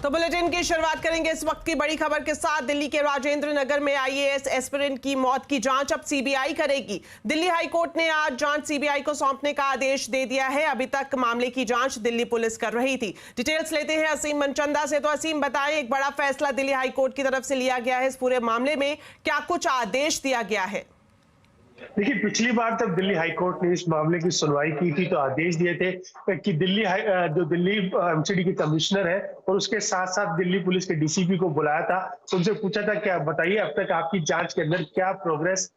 तो बुलेटिन की शुरुआत करेंगे इस वक्त की बड़ी खबर के साथ। दिल्ली के राजेंद्र नगर में आईएएस एस्पिरेंट की मौत की जांच अब सीबीआई करेगी। दिल्ली हाईकोर्ट ने आज जांच सीबीआई को सौंपने का आदेश दे दिया है। अभी तक मामले की जांच दिल्ली पुलिस कर रही थी। डिटेल्स लेते हैं असीम मनचंदा से। तो असीम, बताएं, एक बड़ा फैसला दिल्ली हाईकोर्ट की तरफ से लिया गया है। इस पूरे मामले में क्या कुछ आदेश दिया गया है? देखिए, पिछली बार जब दिल्ली हाईकोर्ट ने इस मामले की सुनवाई की थी तो आदेश दिए थे कि दिल्ली एमसीडी के कमिश्नर है और उसके साथ साथ दिल्ली पुलिस के डीसीपी को बुलाया था। उनसे पूछा था क्या बताइए अब तक आपकी जांच के अंदर क्या प्रोग्रेस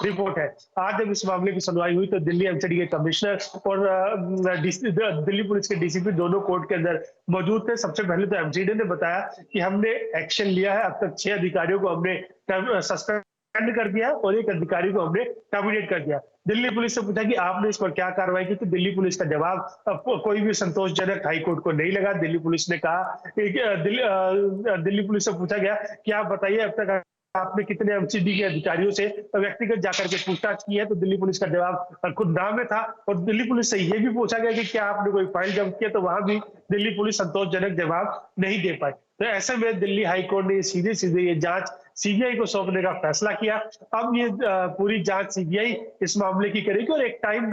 रिपोर्ट है। आज जब इस मामले की सुनवाई हुई तो दिल्ली एमसीडी के कमिश्नर और दिल्ली पुलिस के डीसीपी दोनों कोर्ट के अंदर मौजूद थे। सबसे पहले तो एमसीडी ने बताया कि हमने एक्शन लिया है, अब तक 6 अधिकारियों को हमने सस्पेंड कर दिया और एक अधिकारी को हमने टर्मिनेट कर दिया। दिल्ली पुलिस से पूछा कि आपने इस पर क्या कार्रवाई की, तो दिल्ली पुलिस का जवाब कोई भी संतोषजनक हाईकोर्ट को नहीं लगा। दिल्ली पुलिस ने कहा, दिल्ली पुलिस से पूछा गया कि आप बताइए अब तक आपने कितने एमसीडी के अधिकारियों से व्यक्तिगत जाकर के पूछताछ की है, तो दिल्ली पुलिस का जवाब खुद ना में था। और दिल्ली पुलिस से यह भी पूछा गया कि क्या आपने कोई फाइल जब्त किया, तो वहां भी दिल्ली पुलिस संतोषजनक जवाब नहीं दे पाई। तो ऐसे में दिल्ली हाईकोर्ट ने सीधे सीधे ये जांच सीबीआई को सौंपने का फैसला किया। अब ये पूरी जांच सीबीआई इस मामले की करेगी और एक टाइम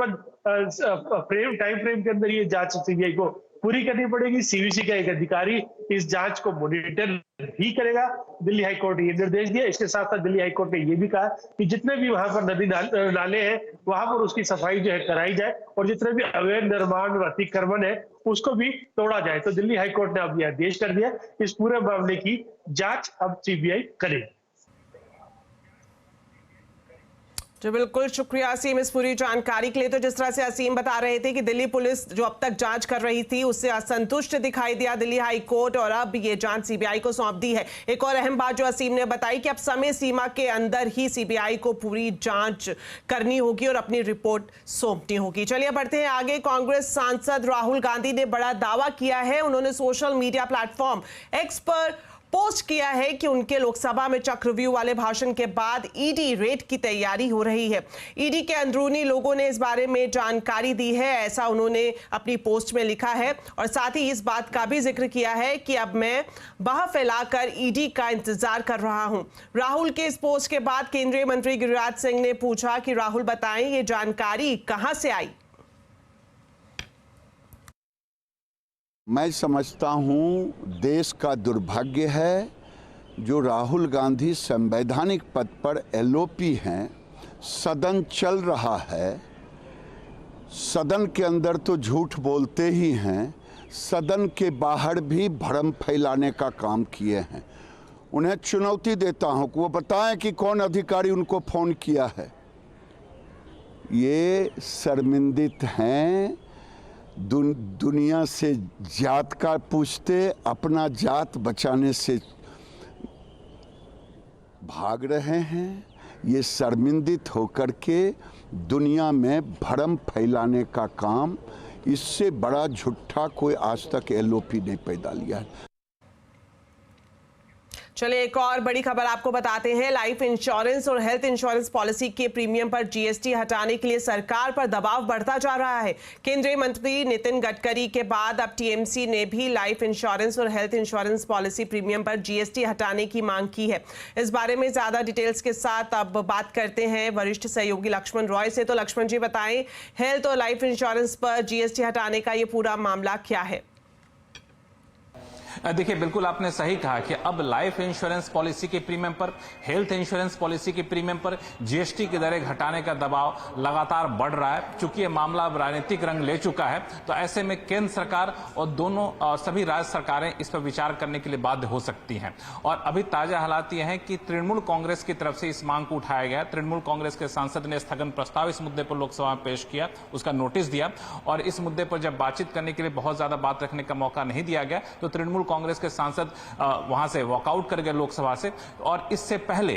फ्रेम के अंदर ये जांच सीबीआई को पूरी करनी पड़ेगी। सीवीसी का एक अधिकारी इस जांच को मॉनिटर भी करेगा। दिल्ली हाईकोर्ट ने ये निर्देश दिया। इसके साथ साथ दिल्ली हाईकोर्ट ने ये भी कहा कि जितने भी वहां पर नदी नाले हैं वहां पर उसकी सफाई जो है कराई जाए और जितने भी अवैध निर्माण व अतिक्रमण है उसको भी तोड़ा जाए। तो दिल्ली हाईकोर्ट ने अब यह आदेश कर दिया। इस पूरे मामले की जांच अब सीबीआई करेगी। जो बिल्कुल शुक्रिया असीम इस पूरी जानकारी के लिए। तो जिस तरह से असीम बता रहे थे कि दिल्ली पुलिस जो अब तक जांच कर रही थी उससे असंतुष्ट दिखाई दिया दिल्ली हाई कोर्ट और अब ये जांच सीबीआई को सौंप दी है। एक और अहम बात जो असीम ने बताई कि अब समय सीमा के अंदर ही सीबीआई को पूरी जांच करनी होगी और अपनी रिपोर्ट सौंपनी होगी। चलिए बढ़ते हैं आगे। कांग्रेस सांसद राहुल गांधी ने बड़ा दावा किया है। उन्होंने सोशल मीडिया प्लेटफॉर्म एक्स पर पोस्ट किया है कि उनके लोकसभा में चक्रव्यूह वाले भाषण के बाद ईडी रेड की तैयारी हो रही है। ईडी के अंदरूनी लोगों ने इस बारे में जानकारी दी है, ऐसा उन्होंने अपनी पोस्ट में लिखा है। और साथ ही इस बात का भी जिक्र किया है कि अब मैं बाह फैलाकर ईडी का इंतजार कर रहा हूं। राहुल के इस पोस्ट के बाद केंद्रीय मंत्री गिरिराज सिंह ने पूछा कि राहुल बताएं ये जानकारी कहां से आई। मैं समझता हूँ देश का दुर्भाग्य है जो राहुल गांधी संवैधानिक पद पर एलओपी हैं। सदन चल रहा है, सदन के अंदर तो झूठ बोलते ही हैं, सदन के बाहर भी भ्रम फैलाने का काम किए हैं। उन्हें चुनौती देता हूँ कि वो बताएं कि कौन अधिकारी उनको फ़ोन किया है। ये शर्मिंदित हैं, दुनिया से जात का पूछते, अपना जात बचाने से भाग रहे हैं। ये शर्मिंदित होकर के दुनिया में भ्रम फैलाने का काम, इससे बड़ा झूठा कोई आज तक एलओपी नहीं पैदा लिया है। चलिए एक और बड़ी खबर आपको बताते हैं। लाइफ इंश्योरेंस और हेल्थ इंश्योरेंस पॉलिसी के प्रीमियम पर जीएसटी हटाने के लिए सरकार पर दबाव बढ़ता जा रहा है। केंद्रीय मंत्री नितिन गडकरी के बाद अब टीएमसी ने भी लाइफ इंश्योरेंस और हेल्थ इंश्योरेंस पॉलिसी प्रीमियम पर जीएसटी हटाने की मांग की है। इस बारे में ज्यादा डिटेल्स के साथ अब बात करते हैं वरिष्ठ सहयोगी लक्ष्मण रॉय से। तो लक्ष्मण जी बताएं, हेल्थ और लाइफ इंश्योरेंस पर जीएसटी हटाने का ये पूरा मामला क्या है? देखिए, बिल्कुल आपने सही कहा कि अब लाइफ इंश्योरेंस पॉलिसी के प्रीमियम पर, हेल्थ इंश्योरेंस पॉलिसी के प्रीमियम पर जीएसटी की दरें घटाने का दबाव लगातार बढ़ रहा है। चूंकि ये मामला अब राजनीतिक रंग ले चुका है, तो ऐसे में केंद्र सरकार और दोनों सभी राज्य सरकारें इस पर विचार करने के लिए बाध्य हो सकती हैं। और अभी ताजा हालात ये हैं कि तृणमूल कांग्रेस की तरफ से इस मांग को उठाया गया। तृणमूल कांग्रेस के सांसद ने स्थगन प्रस्ताव इस मुद्दे पर लोकसभा में पेश किया, उसका नोटिस दिया और इस मुद्दे पर जब बातचीत करने के लिए बहुत ज्यादा बात रखने का मौका नहीं दिया गया, तो तृणमूल कांग्रेस के सांसद वहां से वॉकआउट कर गए लोकसभा से। और इससे पहले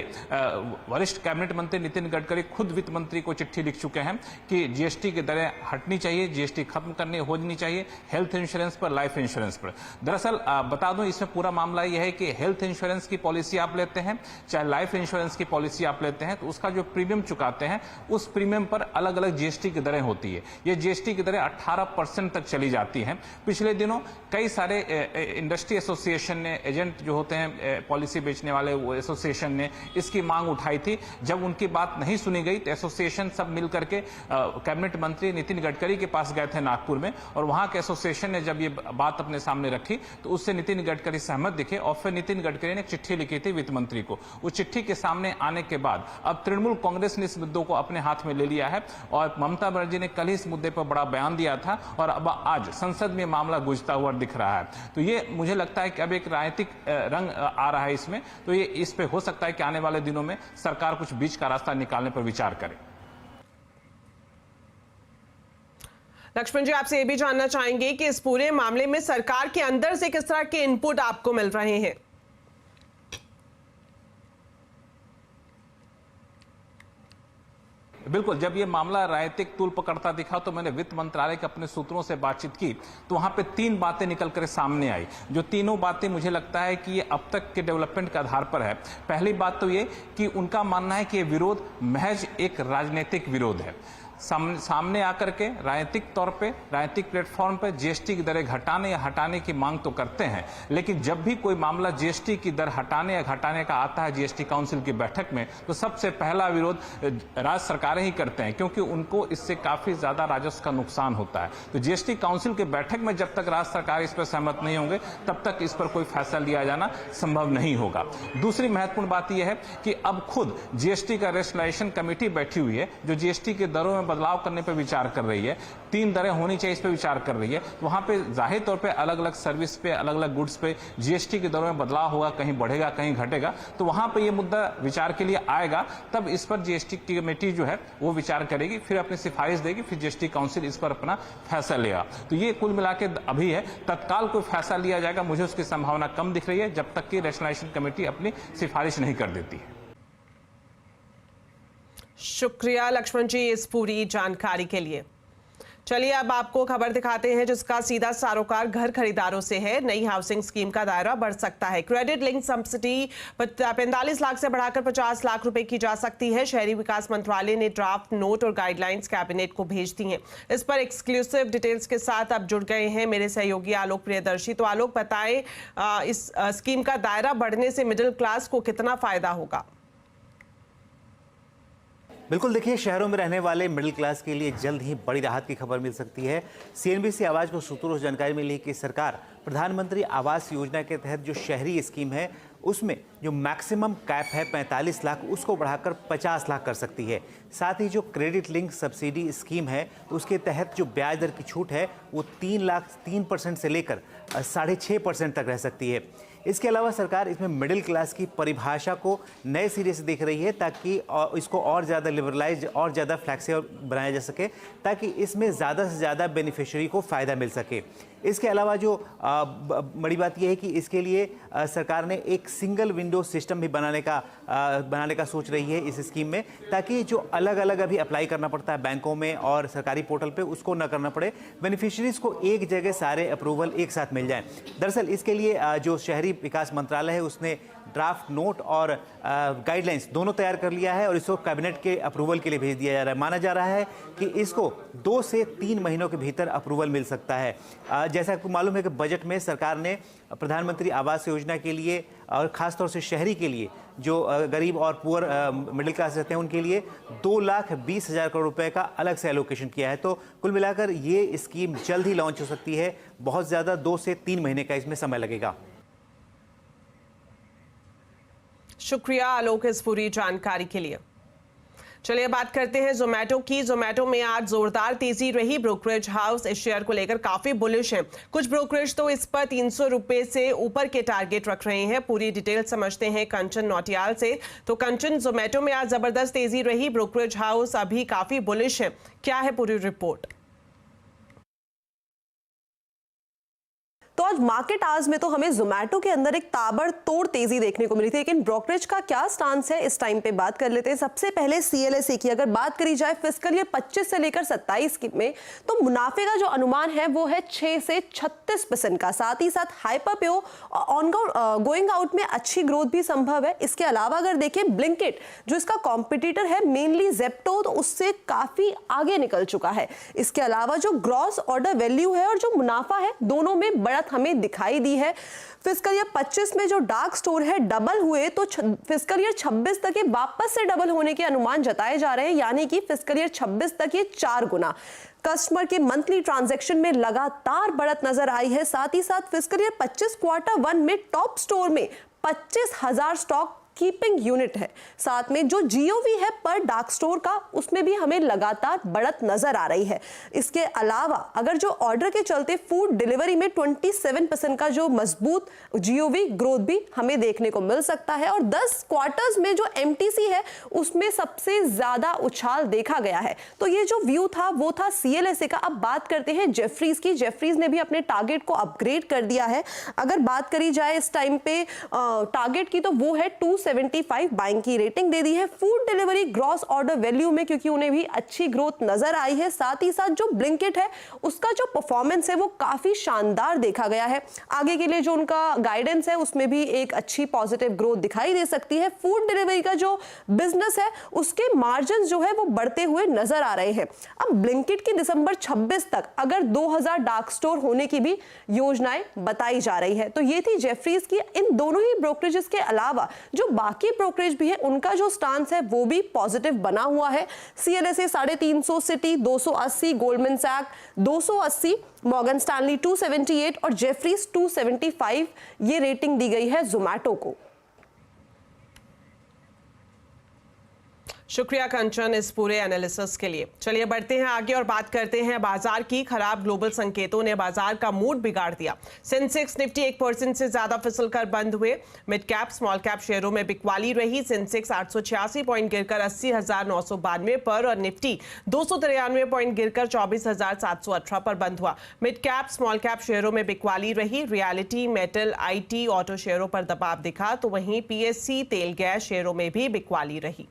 वरिष्ठ कैबिनेट मंत्री नितिन गडकरी खुद वित्त मंत्री को चिट्ठी लिख चुके हैं कि जीएसटी की दरें हटनी चाहिए, जीएसटी खत्म करनी होनी चाहिए हेल्थ इंश्योरेंस पर, लाइफ इंश्योरेंस पर। दरअसल बता दूं, इसमें पूरा मामला यह है कि हेल्थ इंश्योरेंस की पॉलिसी आप लेते हैं चाहे लाइफ इंश्योरेंस की पॉलिसी आप लेते हैं, तो उसका जो प्रीमियम चुकाते हैं उस प्रीमियम पर अलग अलग जीएसटी की दरें होती है। ये जीएसटी की दरें 18% तक चली जाती हैं। पिछले दिनों कई सारे जीएसटी एसोसिएशन ने, एजेंट जो होते हैं पॉलिसी बेचने वाले, वो एसोसिएशन ने इसकी मांग उठाई थी। जब उनकी बात नहीं सुनी गई तो एसोसिएशन सब मिल करके कैबिनेट मंत्री नितिन गडकरी के पास गए थे नागपुर में, और वहां के एसोसिएशन ने जब ये बात अपने सामने रखी तो उससे नितिन गडकरी सहमत दिखे, और फिर नितिन गडकरी ने एक चिट्ठी लिखी थी वित्त मंत्री को। उस चिट्ठी के सामने आने के बाद अब तृणमूल कांग्रेस ने इस मुद्दे को अपने हाथ में ले लिया है, और ममता बनर्जी ने कल ही इस मुद्दे पर बड़ा बयान दिया था, और अब आज संसद में मामला गुंजता हुआ दिख रहा है। तो ये मुझे लगता है कि अब एक राजनीतिक रंग आ रहा है इसमें, तो ये इस पे हो सकता है कि आने वाले दिनों में सरकार कुछ बीच का रास्ता निकालने पर विचार करे। लक्ष्मण जी, आपसे ये भी जानना चाहेंगे कि इस पूरे मामले में सरकार के अंदर से किस तरह के इनपुट आपको मिल रहे हैं? बिल्कुल, जब ये मामला राजनीतिक तूल पकड़ता दिखा तो मैंने वित्त मंत्रालय के अपने सूत्रों से बातचीत की, तो वहां पे 3 बातें निकल कर सामने आई, जो तीनों बातें मुझे लगता है कि ये अब तक के डेवलपमेंट के आधार पर है। पहली बात तो ये कि उनका मानना है कि ये विरोध महज एक राजनीतिक विरोध है। सामने आकर के राजनीतिक तौर पे, राजनीतिक प्लेटफॉर्म पे जीएसटी की दरें घटाने या हटाने की मांग तो करते हैं, लेकिन जब भी कोई मामला जीएसटी की दर हटाने या घटाने का आता है जीएसटी काउंसिल की बैठक में, तो सबसे पहला विरोध राज्य सरकारें ही करते हैं, क्योंकि उनको इससे काफी ज्यादा राजस्व का नुकसान होता है। तो जीएसटी काउंसिल की बैठक में जब तक राज्य सरकार इस पर सहमत नहीं होंगे, तब तक इस पर कोई फैसला लिया जाना संभव नहीं होगा। दूसरी महत्वपूर्ण बात यह है कि अब खुद जीएसटी का रेशनलाइजेशन कमेटी बैठी हुई है, जो जीएसटी के दरों में बदलाव करने पर विचार कर रही है। 3 दरें होनी चाहिए, इस पर विचार कर रही है। तो वहां पे जाहिर तौर पे अलग अलग सर्विस पे, अलग अलग गुड्स पे जीएसटी की दरों में बदलाव होगा, कहीं बढ़ेगा कहीं घटेगा, तो वहां पे ये मुद्दा विचार के लिए आएगा। तब इस पर जीएसटी कमेटी जो है वो विचार करेगी, फिर अपनी सिफारिश देगी, फिर जीएसटी काउंसिल इस पर अपना फैसला लेगा। तो ये कुल मिला के अभी है, तत्काल कोई फैसला लिया जाएगा मुझे उसकी संभावना कम दिख रही है, जब तक कि रैशनलाइजेशन कमेटी अपनी सिफारिश नहीं कर देती है। शुक्रिया लक्ष्मण जी इस पूरी जानकारी के लिए। चलिए अब आपको खबर दिखाते हैं जिसका सीधा सरोकार घर खरीदारों से है। नई हाउसिंग स्कीम का दायरा बढ़ सकता है। क्रेडिट लिंक सब्सिडी 45 लाख से बढ़ाकर 50 लाख रुपए की जा सकती है। शहरी विकास मंत्रालय ने ड्राफ्ट नोट और गाइडलाइंस कैबिनेट को भेज दी हैं। इस पर एक्सक्लूसिव डिटेल्स के साथ अब जुड़ गए हैं मेरे सहयोगी आलोक प्रियदर्शी। तो आलोक, बताएं इस स्कीम का दायरा बढ़ने से मिडिल क्लास को कितना फायदा होगा? बिल्कुल, देखिए, शहरों में रहने वाले मिडिल क्लास के लिए जल्द ही बड़ी राहत की खबर मिल सकती है। सीएनबीसी आवाज को सूत्रों से जानकारी मिली कि सरकार प्रधानमंत्री आवास योजना के तहत जो शहरी स्कीम है उसमें जो मैक्सिमम कैप है 45 लाख, उसको बढ़ाकर 50 लाख कर सकती है। साथ ही जो क्रेडिट लिंक सब्सिडी स्कीम है उसके तहत जो ब्याज दर की छूट है वो 3% से लेकर 6.5% तक रह सकती है। इसके अलावा सरकार इसमें मिडिल क्लास की परिभाषा को नए सिरे से देख रही है, ताकि इसको और ज़्यादा लिबरलाइज और ज़्यादा फ्लैक्सिबल बनाया जा सके, ताकि इसमें ज़्यादा से ज़्यादा बेनिफिशियरी को फ़ायदा मिल सके। इसके अलावा जो बड़ी बात यह है कि इसके लिए सरकार ने एक सिंगल विंडो सिस्टम भी बनाने का सोच रही है इस स्कीम में, ताकि जो अलग अलग अभी अप्लाई करना पड़ता है बैंकों में और सरकारी पोर्टल पे, उसको न करना पड़े। बेनिफिशरीज को एक जगह सारे अप्रूवल एक साथ मिल जाएं। दरअसल इसके लिए जो शहरी विकास मंत्रालय है उसने ड्राफ्ट नोट और गाइडलाइंस दोनों तैयार कर लिया है और इसको कैबिनेट के अप्रूवल के लिए भेज दिया जा रहा है। माना जा रहा है कि इसको 2 से 3 महीनों के भीतर अप्रूवल मिल सकता है। जैसा आपको मालूम है कि बजट में सरकार ने प्रधानमंत्री आवास योजना के लिए और खासतौर से शहरी के लिए, जो गरीब और पुअर मिडिल क्लास रहते हैं उनके लिए 2,20,000 करोड़ रुपए का अलग से एलोकेशन किया है। तो कुल मिलाकर ये स्कीम जल्द ही लॉन्च हो सकती है। बहुत ज़्यादा 2 से 3 महीने का इसमें समय लगेगा। शुक्रिया आलोक इस पूरी जानकारी के लिए। चलिए बात करते हैं जोमेटो की। जोमेटो में आज जोरदार तेजी रही। ब्रोकरेज हाउस इस शेयर को लेकर काफी बुलिश है। कुछ ब्रोकरेज तो इस पर 300 रुपए से ऊपर के टारगेट रख रहे हैं। पूरी डिटेल समझते हैं कंचन नौटियाल से। तो कंचन, जोमेटो में आज जबरदस्त तेजी रही, ब्रोकरेज हाउस अभी काफी बुलिश है, क्या है पूरी रिपोर्ट? तो आज मार्केट आवर्स में तो हमें जोमेटो के अंदर एक ताबड़तोड़ तेजी देखने को मिली थी, लेकिन ब्रोकरेज का क्या स्टांस है इस टाइम पे बात कर लेते हैं। सबसे पहले सीएलएसए की अगर बात करी जाए फिस्कल ईयर 25 से लेकर 27 में, तो मुनाफे का जो अनुमान है वो है 6 से 36% का। साथ ही साथ हाइपरप्यो गोइंग आउट में अच्छी ग्रोथ भी संभव है। इसके अलावा अगर देखें ब्लिंकिट जो इसका कॉम्पिटिटर है मेनली जेप्टो, तो उससे काफी आगे निकल चुका है। इसके अलावा जो ग्रॉस ऑर्डर वैल्यू है और जो मुनाफा है, दोनों में बढ़त बढ़त हमें दिखाई दी है। फिस्कल ईयर 25 में जो डार्क स्टोर है डबल हुए तो फिस्कल ईयर 26 तक ये वापस से डबल होने के अनुमान जताए जा रहे हैं, यानी कि फिस्कल ईयर 26 तक ये 4 गुना। कस्टमर के मंथली ट्रांजैक्शन में लगातार बढ़त नजर आई है। साथ ही साथ फिस्कल ईयर 25 क्वार्टर 1 में टॉप स्टोर में 25,000 स्टॉक कीपिंग यूनिट है। साथ में जो जीओवी है पर डार्क स्टोर का, उसमें भी हमें लगातार बढ़त नजर आ रही है। इसके अलावा अगर जो ऑर्डर के चलते फूड डिलीवरी में 27% का जो मजबूत जीओवी ग्रोथ भी हमें देखने को मिल सकता है। और 10 क्वार्टर्स में जो एमटीसी है उसमें सबसे ज्यादा उछाल देखा गया है। तो ये जो व्यू था वो था सीएलएसए का। अब बात करते हैं जेफरीज की। जेफरीज ने भी अपने टारगेट को अपग्रेड कर दिया है। अगर बात करी जाए इस टाइम पे टारगेट की, तो वो है 275 बाइंग की रेटिंग दे दी है। Food delivery gross order value में क्योंकि उन्हें भी अच्छी ग्रोथ नजर आई है। साथ ही साथ जो ब्लिंकिट है उसका जो परफॉर्मेंस है वो काफी शानदार देखा गया है। आगे के लिए जो उनका गाइडेंस है उसमें भी एक अच्छी पॉजिटिव ग्रोथ दिखाई दे सकती है। फूड डिलीवरी का जो बिजनेस है उसके मार्जिन जो है वो बढ़ते हुए नजर आ रहे हैं। अब ब्लिंकिट की दिसंबर 26 तक अगर 2000 डार्क स्टोर होने की भी योजनाएं बताई जा रही है। तो ये थी जेफरीज की। इन दोनों ही ब्रोकरेजेस के अलावा जो बाकी ब्रोकरेज भी है उनका जो स्टांस है वो भी पॉजिटिव बना हुआ है। CLSA 350, city 280, Goldman Sachs 280, Morgan Stanley 278 और जेफरीज 275 ये रेटिंग दी गई है जोमैटो को। शुक्रिया कंचन इस पूरे एनालिसिस के लिए। चलिए बढ़ते हैं आगे और बात करते हैं बाजार की। खराब ग्लोबल संकेतों ने बाजार का मूड बिगाड़ दिया। सेंसेक्स निफ्टी 1% से ज्यादा फिसलकर बंद हुए। मिड कैप स्मॉल कैप शेयरों में बिकवाली रही। सेंसेक्स 886 पॉइंट गिरकर 80,992 पर और निफ्टी 293 पॉइंट गिरकर 24,718 पर बंद हुआ। मिड कैप स्मॉल कैप शेयरों में बिकवाली रही। रियलिटी, मेटल, आईटी, ऑटो शेयरों पर दबाव दिखा, तो वहीं पीएससी, तेल गैस शेयरों में भी बिकवाली रही।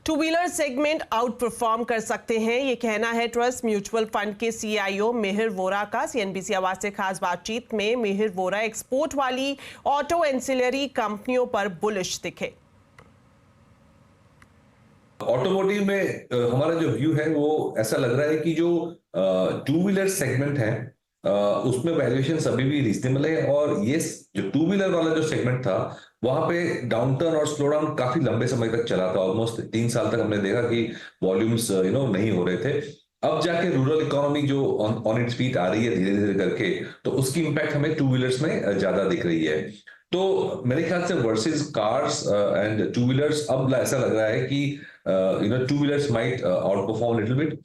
Two wheeler segment out perform कर सकते हैं, ये कहना है ट्रस्ट म्यूचुअल फंड के सीईओ मिहिर वोरा का। सीएनबीसी आवाज से खास बातचीत में मिहिर वोरा एक्सपोर्ट वाली ऑटो एंसिलरी कंपनियों पर बुलिश दिखे। ऑटोमोटिव में हमारा जो व्यू है वो ऐसा लग रहा है कि जो टू व्हीलर सेगमेंट है उसमें वैल्यूएशन अभी भी रीजनेबल है। और ये जो टू व्हीलर वाला जो सेगमेंट था वहां पे डाउनटर्न और स्लो डाउन काफी लंबे समय तक चला था। ऑलमोस्ट 3 साल तक हमने देखा कि वॉल्यूम्स नहीं हो रहे थे। अब जाके रूरल इकोनॉमी जो ऑन इट्स फीट आ रही है धीरे धीरे करके, तो उसकी इंपैक्ट हमें टू व्हीलर्स में ज्यादा दिख रही है। तो मेरे ख्याल से versus cars and two wheelers अब ऐसा लग रहा है कि two wheelers might out perform little bit.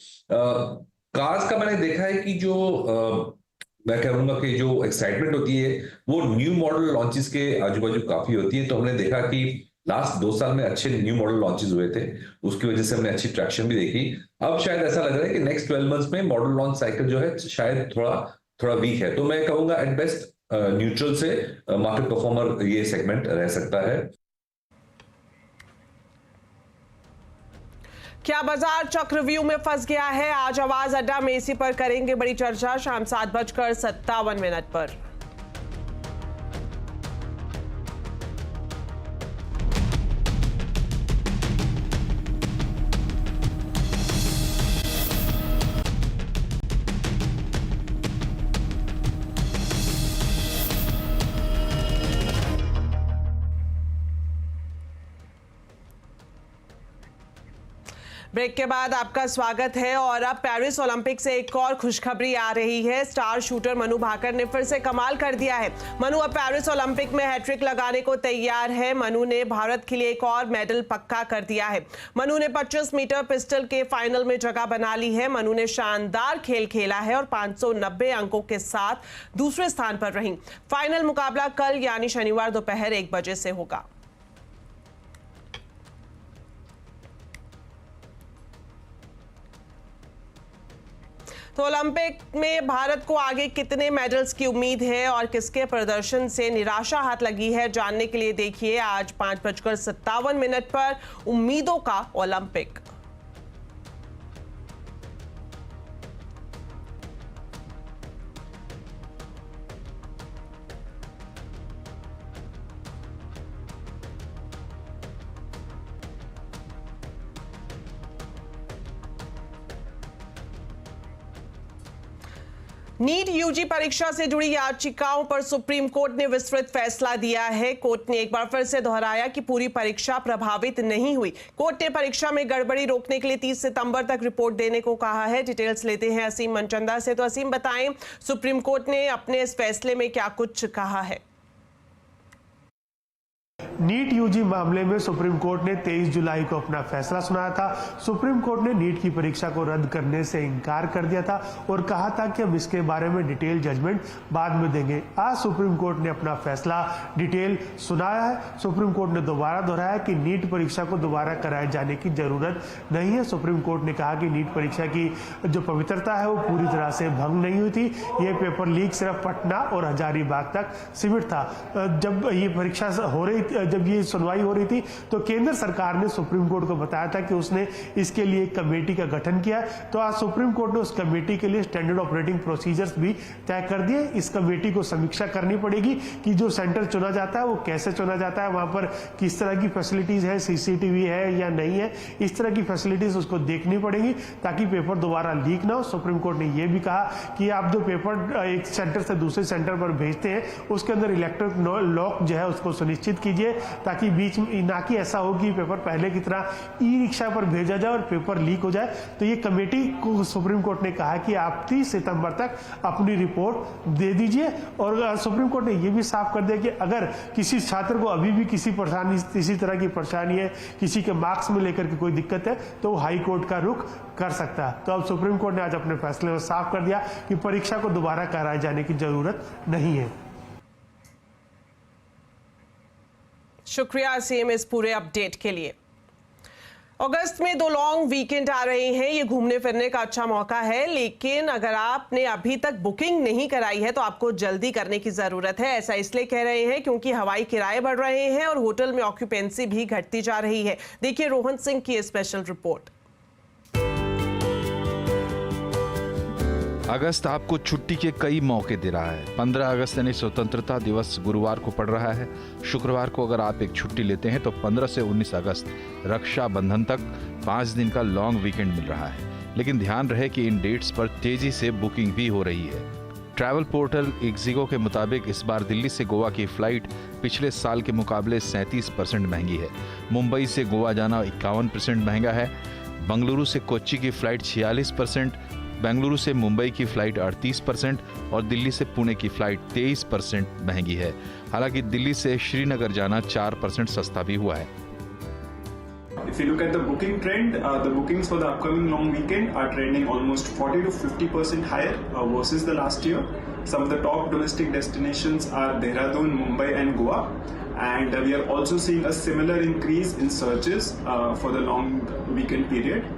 Cars का मैंने देखा है कि जो मैं कहूंगा कि जो एक्साइटमेंट होती है वो न्यू मॉडल लॉन्चेस के आजू बाजू काफी होती है। तो हमने देखा कि लास्ट 2 साल में अच्छे न्यू मॉडल लॉन्चेस हुए थे, उसकी वजह से हमने अच्छी ट्रैक्शन भी देखी। अब शायद ऐसा लग रहा है कि नेक्स्ट 12 मंथ्स में मॉडल लॉन्च साइकिल जो है शायद थोड़ा वीक है। तो मैं कहूंगा एट बेस्ट न्यूट्रल से मार्केट परफॉर्मर ये सेगमेंट रह सकता है। क्या बाजार चक्रव्यूह में फंस गया है? आज आवाज अड्डा में इसी पर करेंगे बड़ी चर्चा। शाम 7:57 पर। ब्रेक के बाद आपका स्वागत है। और अब पेरिस ओलंपिक से एक और खुशखबरी आ रही है। स्टार शूटर मनु भाकर ने फिर से कमाल कर दिया है। मनु अब पेरिस ओलंपिक में हैट्रिक लगाने को तैयार है। मनु ने भारत के लिए एक और मेडल पक्का कर दिया है। मनु ने 25 मीटर पिस्टल के फाइनल में जगह बना ली है। मनु ने शानदार खेल खेला है और 590 अंकों के साथ दूसरे स्थान पर रही। फाइनल मुकाबला कल यानी शनिवार दोपहर 1 बजे से होगा। तो ओलंपिक में भारत को आगे कितने मेडल्स की उम्मीद है और किसके प्रदर्शन से निराशा हाथ लगी है, जानने के लिए देखिए आज 5:57 पर उम्मीदों का ओलंपिक। नीट यूजी परीक्षा से जुड़ी याचिकाओं पर सुप्रीम कोर्ट ने विस्तृत फैसला दिया है। कोर्ट ने एक बार फिर से दोहराया कि पूरी परीक्षा प्रभावित नहीं हुई। कोर्ट ने परीक्षा में गड़बड़ी रोकने के लिए 30 सितंबर तक रिपोर्ट देने को कहा है। डिटेल्स लेते हैं असीम मनचंदा से। तो असीम, बताएं सुप्रीम कोर्ट ने अपने इस फैसले में क्या कुछ कहा है? नीट यूजी मामले में सुप्रीम कोर्ट ने 23 जुलाई को अपना फैसला सुनाया था। सुप्रीम कोर्ट ने नीट की परीक्षा को रद्द करने से इनकार कर दिया था और कहा था कि हम इसके बारे में डिटेल जजमेंट बाद में देंगे। आज सुप्रीम कोर्ट ने अपना फैसला डिटेल सुनाया है। सुप्रीम कोर्ट ने दोबारा दोहराया कि नीट परीक्षा को दोबारा कराए जाने की जरूरत नहीं है। सुप्रीम कोर्ट ने कहा कि नीट परीक्षा की जो पवित्रता है वो पूरी तरह से भंग नहीं हुई थी। ये पेपर लीक सिर्फ पटना और हजारीबाग तक सीमित था। जब ये परीक्षा हो रही, जब ये सुनवाई हो रही थी तो केंद्र सरकार ने सुप्रीम कोर्ट को बताया था कि उसने इसके लिए एक कमेटी का गठन किया। तो आज सुप्रीम कोर्ट ने उस कमेटी के लिए स्टैंडर्ड ऑपरेटिंग प्रोसीजर्स भी तय कर दिए। इस कमेटी को समीक्षा करनी पड़ेगी कि जो सेंटर चुना जाता है वो कैसे चुना जाता है, वहां पर किस तरह की फैसिलिटीज है, सीसीटीवी है या नहीं है, इस तरह की फैसिलिटीज उसको देखनी पड़ेगी ताकि पेपर दोबारा लीक ना हो। सुप्रीम कोर्ट ने यह भी कहा कि आप जो पेपर एक सेंटर से दूसरे सेंटर पर भेजते हैं उसके अंदर इलेक्ट्रॉनिक लॉक जो है उसको सुनिश्चित कीजिए ताकि बीच में ना कि ऐसा हो कि पेपर पहले की तरह ई रिक्शा पर भेजा जाए और पेपर लीक हो जाए। तो ये कमेटी को सुप्रीम कोर्ट ने कहा कि आप 30 सितंबर तक अपनी रिपोर्ट दे दीजिए। और सुप्रीम कोर्ट ने यह भी साफ कर दिया कि अगर किसी छात्र को अभी भी किसी तरह की परेशानी है, किसी के मार्क्स में लेकर के कोई दिक्कत है तो वो हाई कोर्ट का रुख कर सकता है। तो अब सुप्रीम कोर्ट ने आज अपने फैसले में साफ कर दिया कि परीक्षा को दोबारा कराए जाने की जरूरत नहीं है। शुक्रिया सीएम इस पूरे अपडेट के लिए। अगस्त में 2 लॉन्ग वीकेंड आ रहे हैं। ये घूमने फिरने का अच्छा मौका है, लेकिन अगर आपने अभी तक बुकिंग नहीं कराई है तो आपको जल्दी करने की जरूरत है। ऐसा इसलिए कह रहे हैं क्योंकि हवाई किराए बढ़ रहे हैं और होटल में ऑक्यूपेंसी भी घटती जा रही है। देखिए रोहन सिंह की स्पेशल रिपोर्ट। अगस्त आपको छुट्टी के कई मौके दे रहा है। 15 अगस्त यानी स्वतंत्रता दिवस गुरुवार को पड़ रहा है। शुक्रवार को अगर आप एक छुट्टी लेते हैं तो 15 से 19 अगस्त रक्षाबंधन तक 5 दिन का लॉन्ग वीकेंड मिल रहा है। लेकिन ध्यान रहे कि इन डेट्स पर तेजी से बुकिंग भी हो रही है। ट्रैवल पोर्टल इक्जिगो के मुताबिक इस बार दिल्ली से गोवा की फ्लाइट पिछले साल के मुकाबले 37% महंगी है। मुंबई से गोवा जाना 51% महंगा है। बंगलुरु से कोच्चि की फ्लाइट 46%, बेंगलुरु से मुंबई की फ्लाइट 38% और दिल्ली से पुणे की फ्लाइट 23% महंगी है। हालांकि दिल्ली से श्रीनगर जाना 4% सस्ता भी हुआ है। If you look at the booking trend, the bookings for the upcoming long weekend are trending almost 40 to 50% higher versus the last year. Some of the top domestic destinations are Dehradun, Mumbai and Goa. And we are also seeing a similar increase in searches for the long weekend period.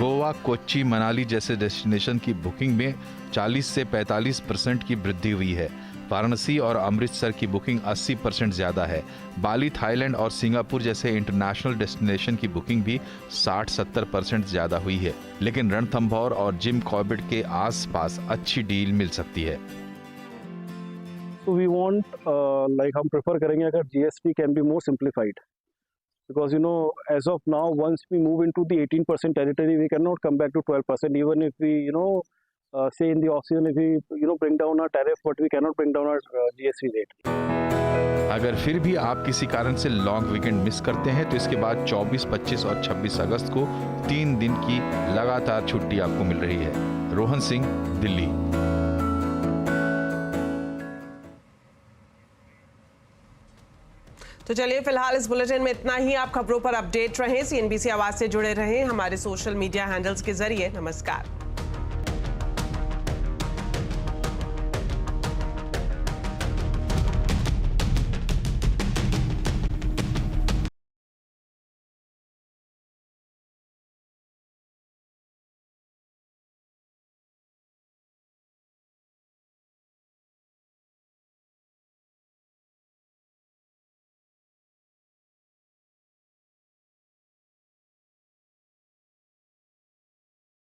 Goa, Kochi, Manali जैसे destination की booking में 40 से 45% की वृद्धि हुई है। वाराणसी और अमृतसर की बुकिंग 80% ज्यादा है। बाली, थाईलैंड और सिंगापुर जैसे इंटरनेशनल डेस्टिनेशन की बुकिंग भी 60-70% ज्यादा हुई है। लेकिन रणथंभौर और जिम कॉर्बेट के आसपास अच्छी डील मिल सकती है। So we want हम प्रेफर करेंगे अगर GST can be more simplified. Because as of now, once we move into the 18% territory, we cannot come back to 12%. Even if we, say in the off-season, if we, bring down our tariff, but we cannot bring down our GST rate. अगर फिर भी आप किसी कारण से long weekend miss करते हैं तो इसके बाद 24, 25 और 26 अगस्त को 3 दिन की लगातार छुट्टी आपको मिल रही है। रोहन सिंह, दिल्ली। तो चलिए फिलहाल इस बुलेटिन में इतना ही। आप खबरों पर अपडेट रहें, CNBC आवाज से जुड़े रहें हमारे सोशल मीडिया हैंडल्स के जरिए। नमस्कार।